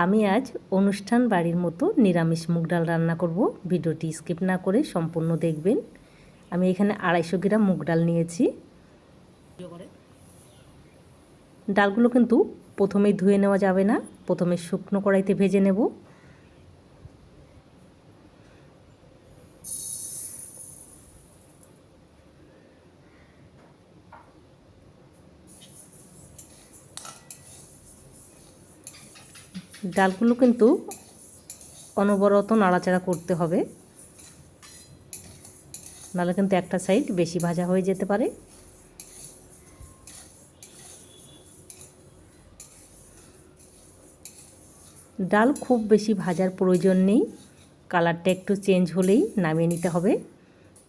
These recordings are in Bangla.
আমি আজ অনুষ্ঠান বাড়ির মতো নিরামিষ মুগ ডাল রান্না করব। ভিডিওটি স্কিপ না করে সম্পূর্ণ দেখবেন। আমি এখানে 250 গ্রাম মুগ ডাল নিয়েছি। ডালগুলো কিন্তু প্রথমেই ধুয়ে নেওয়া যাবে না, প্রথমে শুকনো কড়াইতে ভেজে নেব। ডালগুলো কিন্তু অনবরত নাড়াচাড়া করতে হবে, নাহলে কিন্তু একটা সাইড বেশি ভাজা হয়ে যেতে পারে। ডাল খুব বেশি ভাজার প্রয়োজন নেই, কালারটা একটু চেঞ্জ হলেই নামিয়ে নিতে হবে।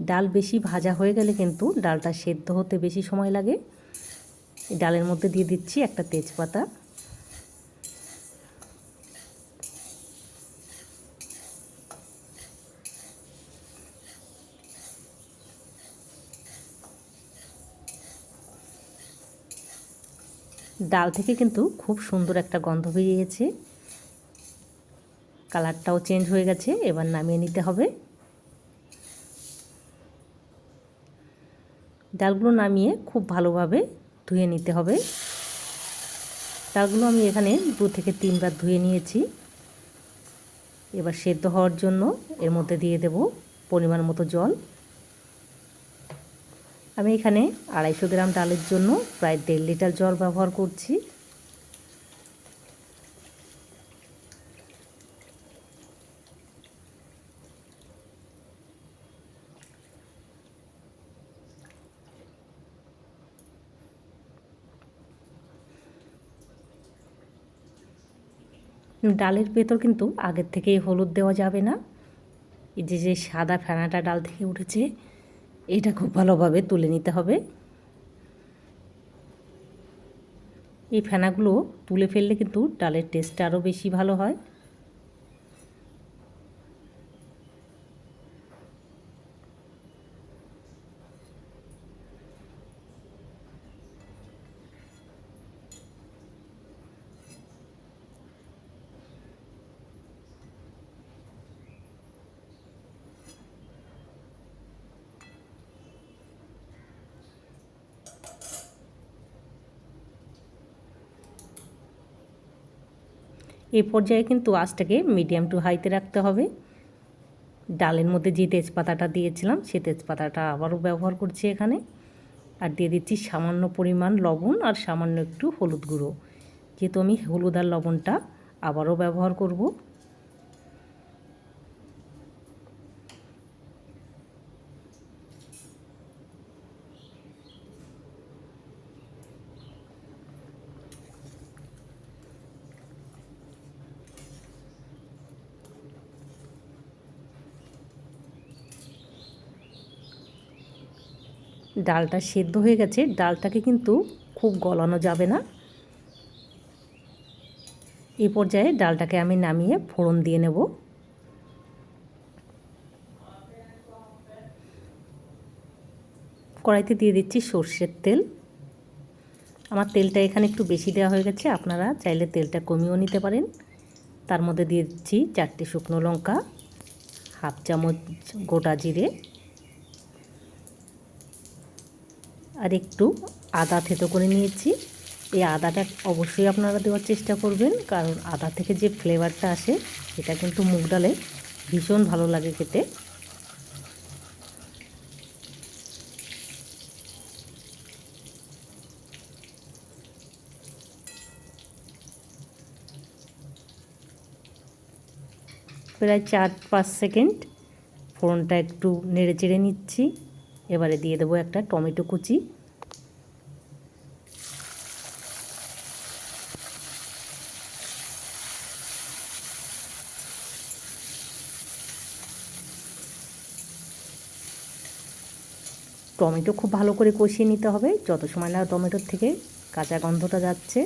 ডাল বেশি ভাজা হয়ে গেলে কিন্তু ডালটা সেদ্ধ হতে বেশি সময় লাগে। ডালের মধ্যে দিয়ে দিচ্ছি একটা তেজপাতা, ডাল থেকে কিন্তু খুব সুন্দর একটা গন্ধ বেরিয়েছে, কালারটাও চেঞ্জ হয়ে গেছে। এবার নামিয়ে নিতে হবে। ডালগুলো নামিয়ে খুব ভালোভাবে ধুয়ে নিতে হবে। ডালগুলো আমি এখানে 2 থেকে 3 বার ধুয়ে নিয়েছি। এবার সেদ্ধ হওয়ার জন্য এর মধ্যে দিয়ে দেব পরিমাণ মতো জল। আমি এখানে 250 গ্রাম ডালের জন্য প্রায় 1.5 লিটার জল ব্যবহার করছি। ডালের ভেতর কিন্তু আগের থেকেই হলুদ দেওয়া যাবে না। এই যে সাদা ফেনাটা ডাল থেকে উঠেছে, এটা খুব ভালোভাবে তুলে নিতে হবে। এই ফেনাগুলো তুলে ফেললে কিন্তু ডালের টেস্টটা আরও বেশি ভালো হয়। এই পর্যায়ে কিন্তু আঁচটাকে মিডিয়াম টু হাইতে রাখতে হবে। ডালের মধ্যে যে তেজপাতাটা দিয়েছিলাম সেই তেজপাতাটা আবারও ব্যবহার করছি এখানে। আর দিয়ে দিচ্ছি সামান্য পরিমাণ লবণ আর সামান্য একটু হলুদ গুঁড়ো, যেহেতু আমি হলুদ আর লবণটা আবারও ব্যবহার করব। ডালটা সেদ্ধ হয়ে গেছে, ডালটাকে কিন্তু খুব গলানো যাবে না। এই পর্যায়ে ডালটাকে আমি নামিয়ে ফোড়ন দিয়ে নেব। কড়াইতে দিয়ে দিচ্ছি সর্ষের তেল। আমার তেলটা এখানে একটু বেশি দেওয়া হয়ে গেছে, আপনারা চাইলে তেলটা কমিয়েও নিতে পারেন। তার মধ্যে দিয়ে দিচ্ছি 4টে শুকনো লঙ্কা, হাফ চামচ গোটা জিরে আর একটু আদা থেতো করে নিয়েছি। এই আদাটা অবশ্যই আপনারা দেওয়ার চেষ্টা করবেন, কারণ আদা থেকে যে ফ্লেভারটা আসে সেটা কিন্তু মুগ ডালে ভীষণ ভালো লাগে খেতে। প্রায় 4-5 সেকেন্ড ফোড়নটা একটু নেড়ে চেড়ে নিচ্ছি। এবারে দিয়ে দেবো একটা টমেটো কুচি, টমেটো খুব ভালো করে কষিয়ে নিতে হবে যত সময় না টমেটোর থেকে কাঁচা গন্ধটা যাচ্ছে।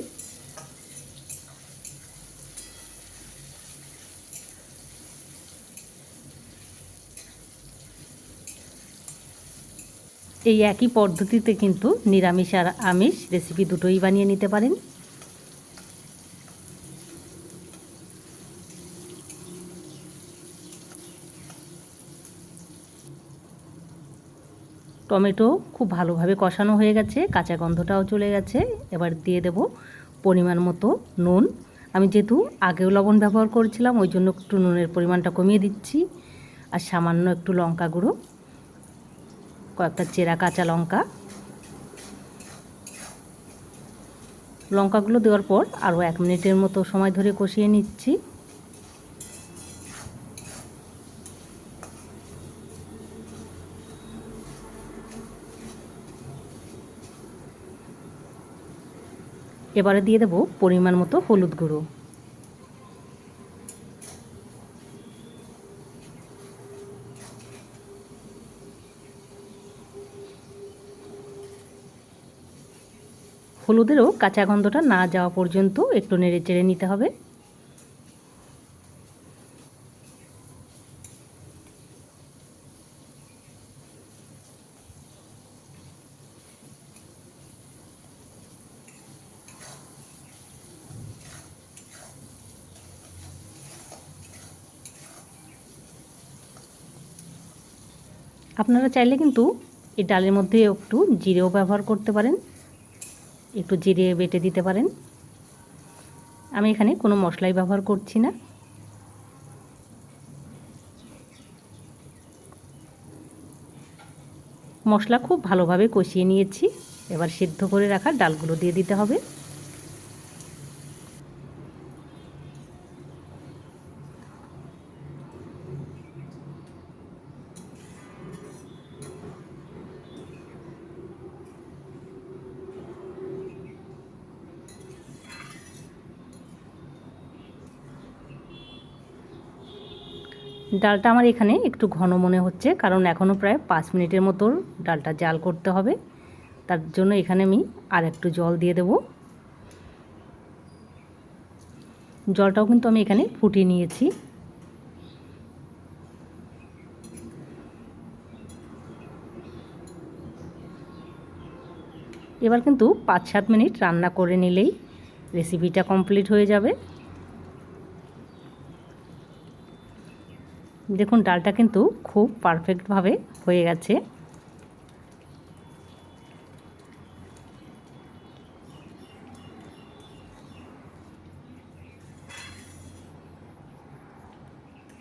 এই একই পদ্ধতিতে কিন্তু নিরামিষ আর আমিষ রেসিপি দুটোই বানিয়ে নিতে পারেন। টমেটো খুব ভালোভাবে কষানো হয়ে গেছে, কাঁচা গন্ধটাও চলে গেছে। এবার দিয়ে দেব পরিমাণ মতো নুন। আমি যেহেতু আগেও লবণ ব্যবহার করেছিলাম, ওই জন্য একটু নুনের পরিমাণটা কমিয়ে দিচ্ছি। আর সামান্য একটু লঙ্কা গুঁড়ো, কয়েকটা চেরা কাঁচা লঙ্কা। লঙ্কাগুলো দেওয়ার পর আরও 1 মিনিটের মতো সময় ধরে কষিয়ে নিচ্ছি। এবারে দিয়ে দেব পরিমাণ মতো হলুদ গুঁড়ো। হলুদেরও কাঁচা গন্ধটা না যাওয়া পর্যন্ত একটু নেড়ে চেড়ে নিতে হবে। আপনারা চাইলে কিন্তু এই ডালের মধ্যে একটু জিরেও ব্যবহার করতে পারেন, একটু জিরে বেটে দিতে পারেন। আমি এখানে কোনো মশলাই ব্যবহার করছি না। মশলা খুব ভালোভাবে কষিয়ে নিয়েছি। এবার সিদ্ধ করে রাখা ডালগুলো দিয়ে দিতে হবে। ডালটা আমার এখানে একটু ঘন মনে হচ্ছে, কারণ এখনও প্রায় 5 মিনিটের মতো ডালটা জাল করতে হবে। তার জন্য এখানে আমি আর একটু জল দিয়ে দেব। জলটাও কিন্তু আমি এখানে ফুটিয়ে নিয়েছি। এবার কিন্তু 5-7 মিনিট রান্না করে নিলেই রেসিপিটা কমপ্লিট হয়ে যাবে। দেখুন ডালটা কিন্তু খুব পারফেক্টভাবে হয়ে গেছে।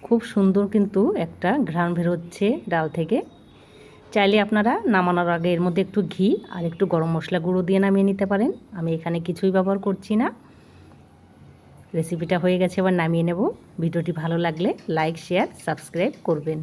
খুব সুন্দর কিন্তু একটা ঘ্রাণ বেরোচ্ছে ডাল থেকে। চাইলে আপনারা নামানোর আগে এর মধ্যে একটু ঘি আর একটু গরম মশলা গুঁড়ো দিয়ে নামিয়ে নিতে পারেন। আমি এখানে কিছুই ব্যবহার করছি না। রেসিপিটা হয়ে গেছে, এবার নামিয়ে নেব। ভিডিওটি ভালো লাগলে লাইক, শেয়ার, সাবস্ক্রাইব করবেন।